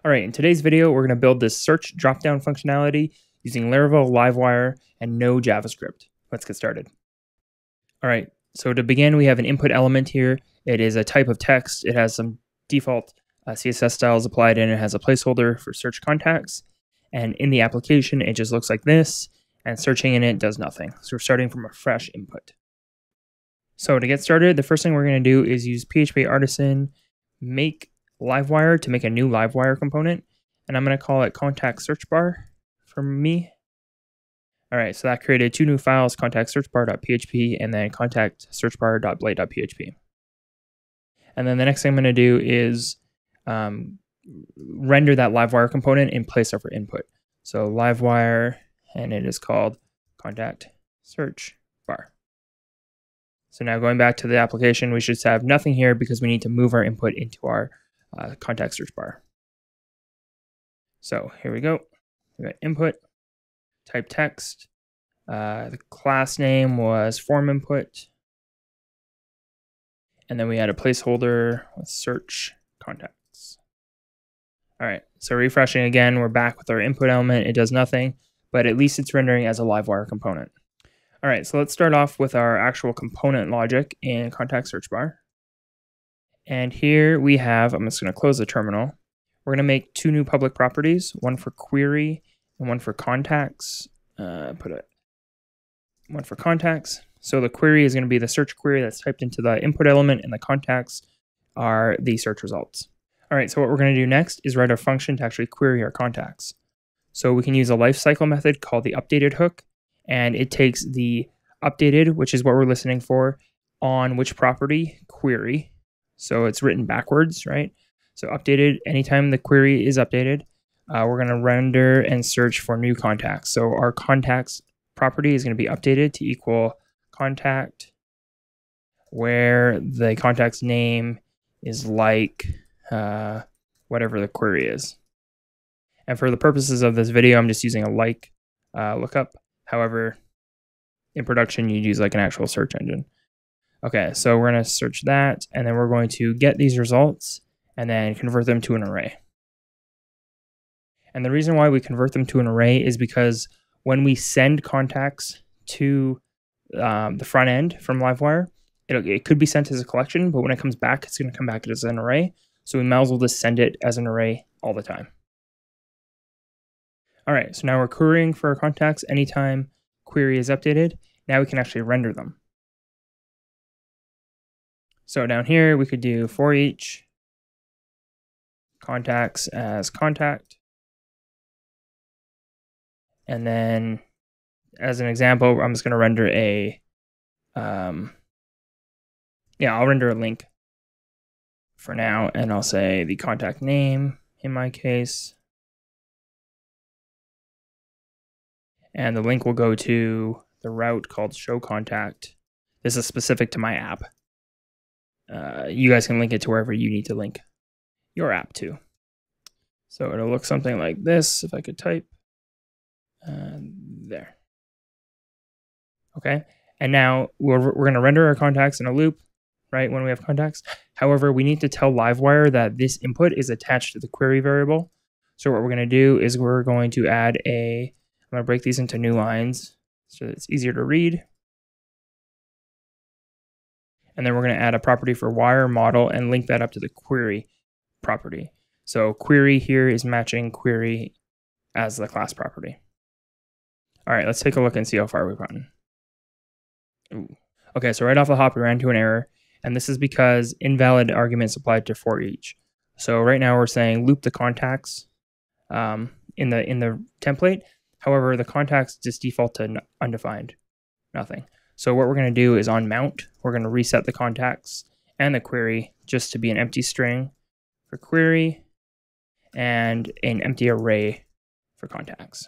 All right, in today's video, we're going to build this search dropdown functionality using Laravel Livewire and no JavaScript. Let's get started. All right, so to begin, we have an input element here. It is a type of text. It has some default CSS styles applied and it has a placeholder for search contacts. And in the application, it just looks like this, and searching in it does nothing. So we're starting from a fresh input. So to get started, the first thing we're going to do is use PHP Artisan make Livewire to make a new Livewire component, and I'm going to call it contact search bar for me. All right, so that created two new files, contact search bar.php and then contact search bar.blade.php. And then the next thing I'm going to do is render that Livewire component in place of our input. So Livewire, and it is called contact search bar. So now going back to the application, we should have nothing here because we need to move our input into our contact search bar. So here we go. We got input, type text. The class name was form input. And then we had a placeholder with search contacts. All right, so refreshing again, we're back with our input element. It does nothing, but at least it's rendering as a Livewire component. All right, so let's start off with our actual component logic in contact search bar. And here we have, I'm just going to close the terminal. We're going to make two new public properties, one for query and one for contacts. One for contacts. So the query is going to be the search query that's typed into the input element, and the contacts are the search results. All right, so what we're going to do next is write a function to actually query our contacts. So we can use a lifecycle method called the updated hook, and it takes the updated, which is what we're listening for, on which property, query. So it's written backwards, right? So updated, anytime the query is updated, we're going to render and search for new contacts. So our contacts property is going to be updated to equal contact, where the contact's name is like whatever the query is. And for the purposes of this video, I'm just using a like lookup. However, in production, you'd use like an actual search engine. Okay, so we're going to search that, and then we're going to get these results and then convert them to an array. And the reason why we convert them to an array is because when we send contacts to the front end from Livewire, it could be sent as a collection, but when it comes back, it's going to come back as an array. So we might as well just send it as an array all the time. All right, so now we're querying for our contacts anytime query is updated. Now we can actually render them. So down here, we could do for each contacts as contact. And then as an example, I'm just going to render a, I'll render a link for now. And I'll say the contact name in my case. And the link will go to the route called show contact. This is specific to my app. You guys can link it to wherever you need to link your app to. So it'll look something like this if I could type. There. Okay, and now we're going to render our contacts in a loop, right, when we have contacts. However, we need to tell Livewire that this input is attached to the query variable. So what we're going to do is we're going to add I'm going to break these into new lines so that it's easier to read. And then we're going to add a property for wire model and link that up to the query property. So query here is matching query as the class property. All right, let's take a look and see how far we've gotten. Ooh. Okay, so right off the hop, we ran into an error, and this is because invalid arguments applied to for each. So right now we're saying loop the contacts in the template. However, the contacts just default to undefined, nothing. So what we're going to do is on mount, we're going to reset the contacts and the query just to be an empty string for query and an empty array for contacts.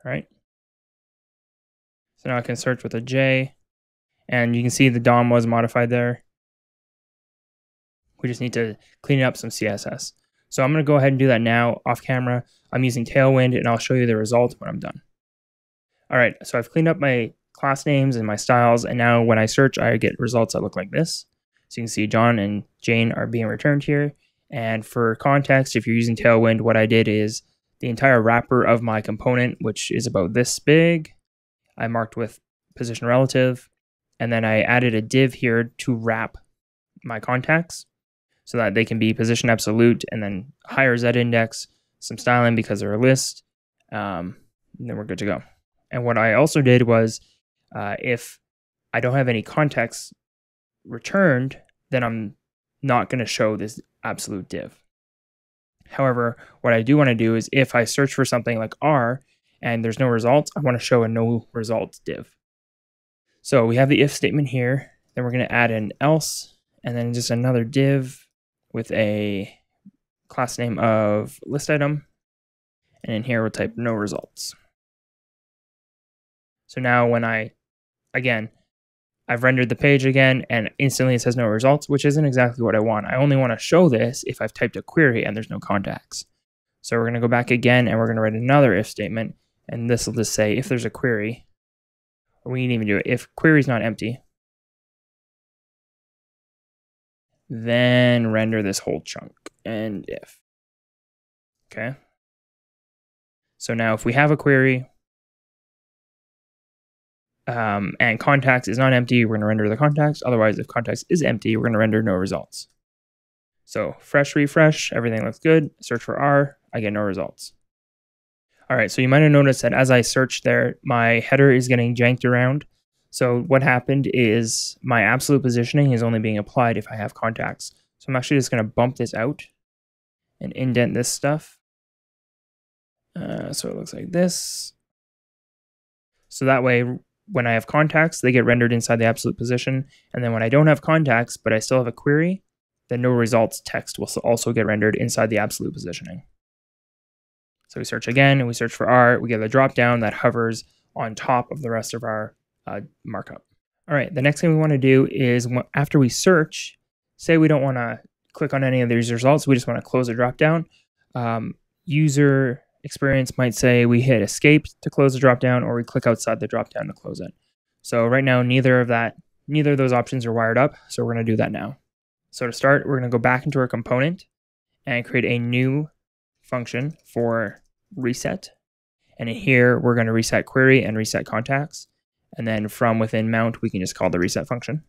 All right. So now I can search with a J, and you can see the DOM was modified there. We just need to clean up some CSS. So I'm going to go ahead and do that now off camera. I'm using Tailwind, and I'll show you the result when I'm done. All right, so I've cleaned up my class names and my styles, and now when I search, I get results that look like this. So you can see John and Jane are being returned here, And for context, if you're using Tailwind, what I did is the entire wrapper of my component, which is about this big, I marked with position relative, and then I added a div here to wrap my contacts so that they can be position absolute and then higher Z index, some styling because they're a list, and then we're good to go. And what I also did was if I don't have any context returned, then I'm not going to show this absolute div. However, what I do want to do is if I search for something like R and there's no results, I want to show a no results div. So we have the if statement here, then we're going to add an else, and then just another div with a class name of list item. And in here we'll type no results. So now when I've rendered the page again and instantly it says no results, which isn't exactly what I want. I only want to show this if I've typed a query and there's no contacts. So we're going to go back again and we're going to write another if statement. And this will just say if there's a query, or we can even do it if query is not empty, then render this whole chunk and if. Okay. So now if we have a query, and contacts is not empty, we're going to render the contacts. Otherwise, if contacts is empty, we're going to render no results. So fresh refresh, everything looks good. Search for R, I get no results. All right, so you might have noticed that as I searched there, my header is getting janked around. So what happened is my absolute positioning is only being applied if I have contacts. So I'm actually just going to bump this out and indent this stuff. So it looks like this. So that way, when I have contacts, they get rendered inside the absolute position. And then when I don't have contacts, but I still have a query, the no results text will also get rendered inside the absolute positioning. So we search again, and we search for R. We get a drop down that hovers on top of the rest of our markup. All right, the next thing we want to do is after we search, say we don't want to click on any of these results, we just want to close a drop down. User experience might say we hit escape to close the dropdown, or we click outside the dropdown to close it. So right now, neither of those options are wired up. So we're going to do that now. So to start, we're going to go back into our component and create a new function for reset. And in here, we're going to reset query and reset contacts. And then from within mount, we can just call the reset function.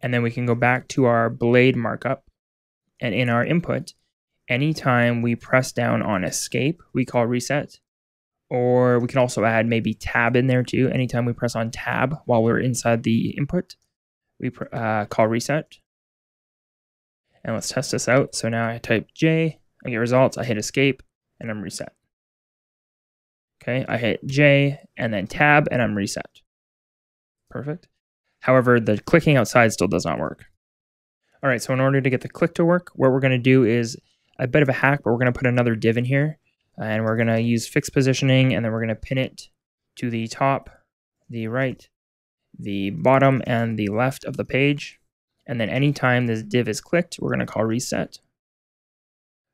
And then we can go back to our blade markup, and in our input, anytime we press down on escape, we call reset. Or we can also add maybe tab in there too. Anytime we press on tab while we're inside the input, we call reset. And let's test this out. So now I type J, I get results, I hit escape, and I'm reset. Okay, I hit J and then tab, and I'm reset. Perfect. However, the clicking outside still does not work. All right, so in order to get the click to work, what we're going to do is a bit of a hack, but we're going to put another div in here, and we're going to use fixed positioning, and then we're going to pin it to the top, the right, the bottom, and the left of the page. And then anytime this div is clicked, we're going to call reset.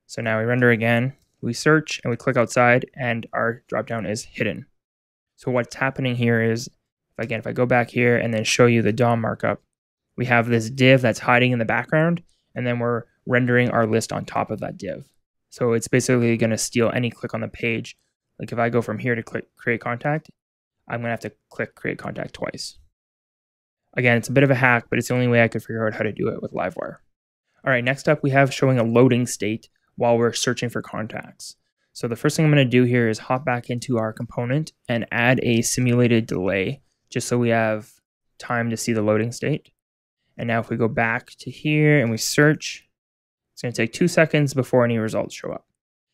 So now we render again, we search, and we click outside, and our dropdown is hidden. So what's happening here is, again, if I go back here and then show you the DOM markup, we have this div that's hiding in the background, and then we're rendering our list on top of that div. So it's basically going to steal any click on the page. Like if I go from here to click create contact, I'm going to have to click create contact twice. Again, it's a bit of a hack, but it's the only way I could figure out how to do it with Livewire. All right, next up we have showing a loading state while we're searching for contacts. So the first thing I'm going to do here is hop back into our component and add a simulated delay, just so we have time to see the loading state. And now if we go back to here and we search, it's going to take 2 seconds before any results show up.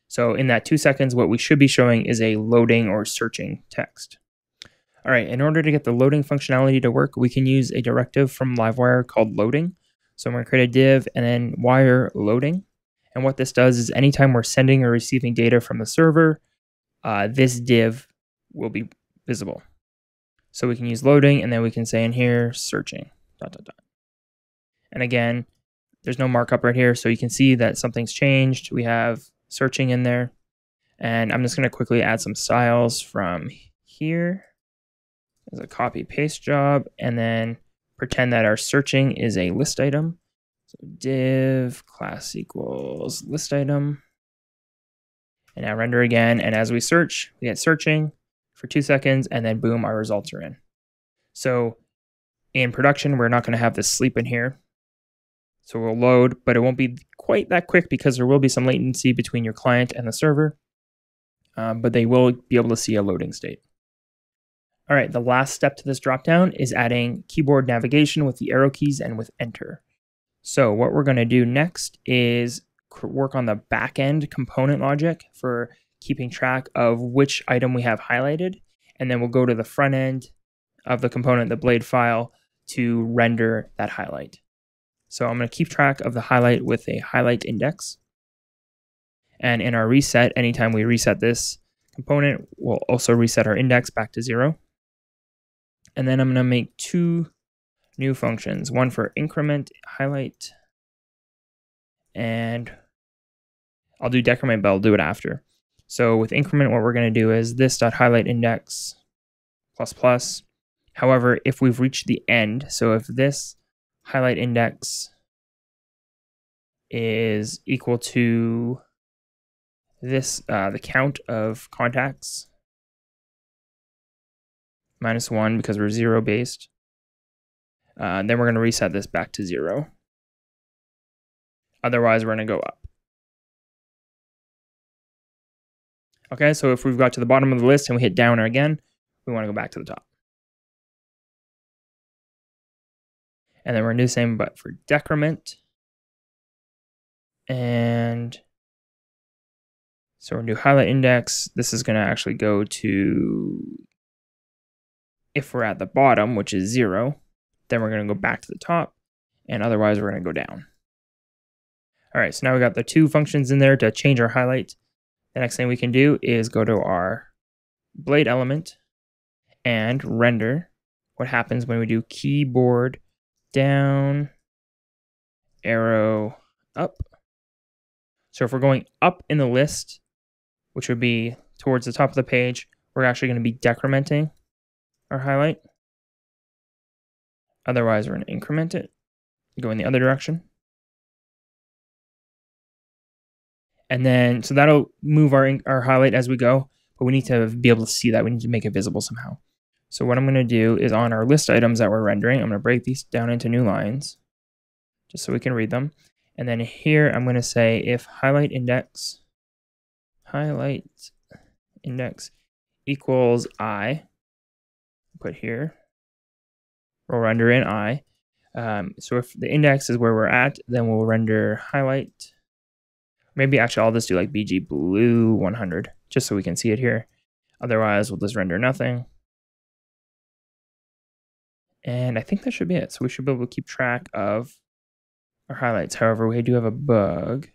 So in that 2 seconds, what we should be showing is a loading or searching text. All right, in order to get the loading functionality to work, we can use a directive from Livewire called loading. So I'm going to create a div and then wire loading. And what this does is anytime we're sending or receiving data from the server, this div will be visible. So we can use loading, and then we can say in here, searching, ... And again, there's no markup right here, so you can see that something's changed. We have searching in there. And I'm just going to quickly add some styles from here as a copy paste job, and then pretend that our searching is a list item. So div class equals list item. And now render again. And as we search, we get searching for 2 seconds, and then boom, our results are in. So in production, we're not going to have this sleep in here. So we'll load, but it won't be quite that quick because there will be some latency between your client and the server. But they will be able to see a loading state. All right, the last step to this dropdown is adding keyboard navigation with the arrow keys and with enter. So what we're going to do next is work on the back-end component logic for keeping track of which item we have highlighted. And then we'll go to the front end of the component, the blade file, to render that highlight. So I'm going to keep track of the highlight with a highlight index. And in our reset, anytime we reset this component, we'll also reset our index back to 0. And then I'm going to make 2 new functions, one for increment highlight, and I'll do decrement, but I'll do it after. So with increment, what we're going to do is this.highlightIndex ++. However, if we've reached the end, so if this highlight index is equal to this, the count of contacts, -1 because we're 0 based, then we're going to reset this back to 0. Otherwise, we're going to go up. Okay, so if we've got to the bottom of the list and we hit down again, we want to go back to the top. And then we're going to do the same, but for decrement. And so we're going to do highlight index. This is going to actually go to, if we're at the bottom, which is 0, then we're going to go back to the top. And otherwise, we're going to go down. All right, so now we got the 2 functions in there to change our highlight. The next thing we can do is go to our blade element and render what happens when we do keyboard down, arrow up. So if we're going up in the list, which would be towards the top of the page, we're actually going to be decrementing our highlight. Otherwise, we're going to increment it, go in the other direction. And then, so that'll move our highlight as we go, but we need to be able to see that. We need to make it visible somehow. So what I'm going to do is on our list items that we're rendering, I'm going to break these down into new lines, just so we can read them. And then here, I'm going to say if highlight index equals I, put here, we'll render in I. So if the index is where we're at, then we'll render highlight. Maybe actually I'll just do like BG blue 100, just so we can see it here. Otherwise, we'll just render nothing. And I think that should be it. So we should be able to keep track of our highlights. However, we do have a bug.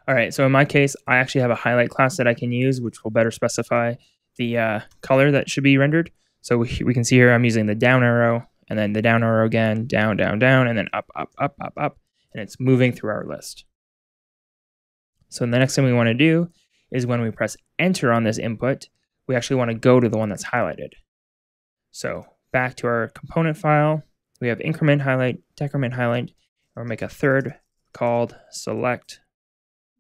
All right, so in my case, I actually have a highlight class that I can use, which will better specify the color that should be rendered. So we can see here I'm using the down arrow, and then the down arrow again, down, down, down, and then up, up, up, up, up. And it's moving through our list. So the next thing we want to do is when we press enter on this input, we actually want to go to the one that's highlighted. So back to our component file, we have increment highlight, decrement highlight, and we'll make a third called select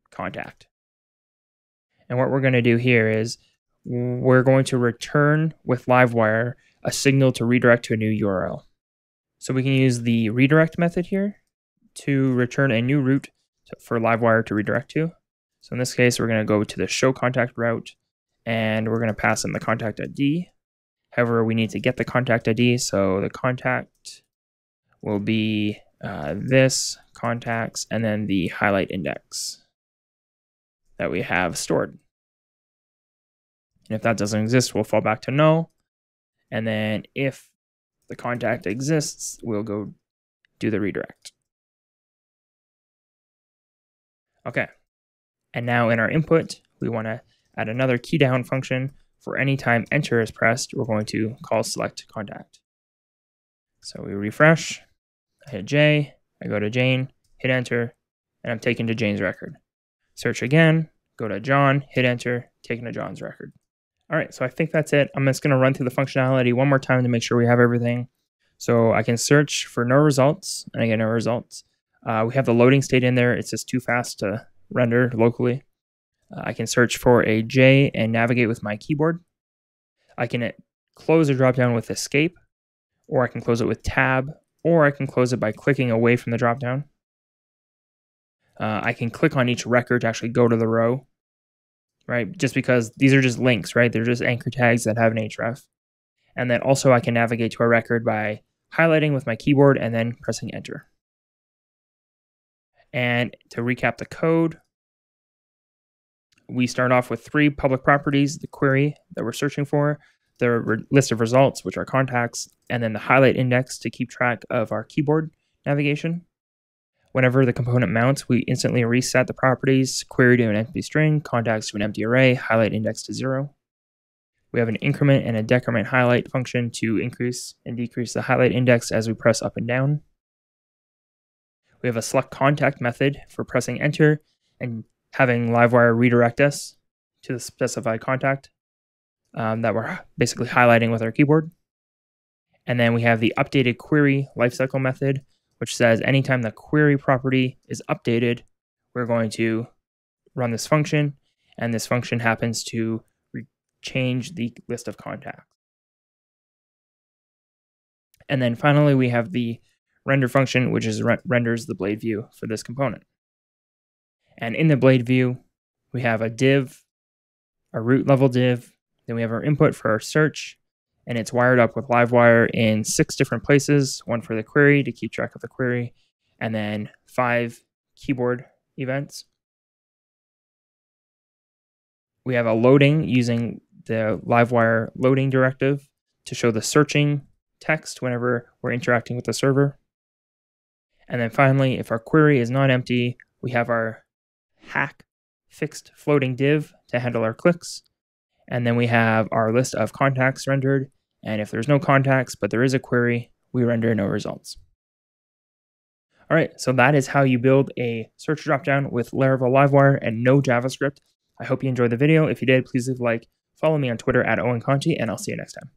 contact. And what we're going to do here is we're going to return with Livewire a signal to redirect to a new URL. So we can use the redirect method here to return a new route for Livewire to redirect to. So in this case, we're going to go to the show contact route, and we're going to pass in the contact ID. However, we need to get the contact ID, so the contact will be this contacts and then the highlight index that we have stored. And if that doesn't exist, we'll fall back to null. And then if the contact exists, we'll go do the redirect. Okay. And now in our input, we want to add another key down function. For any time enter is pressed, we're going to call select contact. So we refresh, I hit J, I go to Jane, hit enter, and I'm taken to Jane's record. Search again, go to John, hit enter, taken to John's record. All right, so I think that's it. I'm just going to run through the functionality one more time to make sure we have everything. So I can search for no results, and I get no results. We have the loading state in there. It's just too fast to render locally. I can search for a J and navigate with my keyboard. I can close a dropdown with escape, or I can close it with tab, or I can close it by clicking away from the dropdown. I can click on each record to actually go to the row, right? Just because these are just links, right? They're just anchor tags that have an href. And then also I can navigate to a record by highlighting with my keyboard and then pressing enter. And to recap the code, we start off with 3 public properties: the query that we're searching for, the list of results, which are contacts, and then the highlight index to keep track of our keyboard navigation. Whenever the component mounts, we instantly reset the properties: query to an empty string, contacts to an empty array, highlight index to 0. We have an increment and a decrement highlight function to increase and decrease the highlight index as we press up and down. We have a select contact method for pressing enter and having Livewire redirect us to the specified contact that we're basically highlighting with our keyboard. And then we have the updated query lifecycle method, which says anytime the query property is updated, we're going to run this function, and this function happens to change the list of contacts. And then finally, we have the render function, which is renders the blade view for this component. And in the blade view, we have a div, a root level div, then we have our input for our search, and it's wired up with Livewire in 6 different places: 1 for the query to keep track of the query, and then 5 keyboard events. We have a loading using the Livewire loading directive to show the searching text whenever we're interacting with the server. And then finally, if our query is not empty, we have our hack fixed floating div to handle our clicks. And then we have our list of contacts rendered. And if there's no contacts, but there is a query, we render no results. All right, so that is how you build a search dropdown with Laravel Livewire and no JavaScript. I hope you enjoyed the video. If you did, please leave a like. Follow me on Twitter @OwenConti, and I'll see you next time.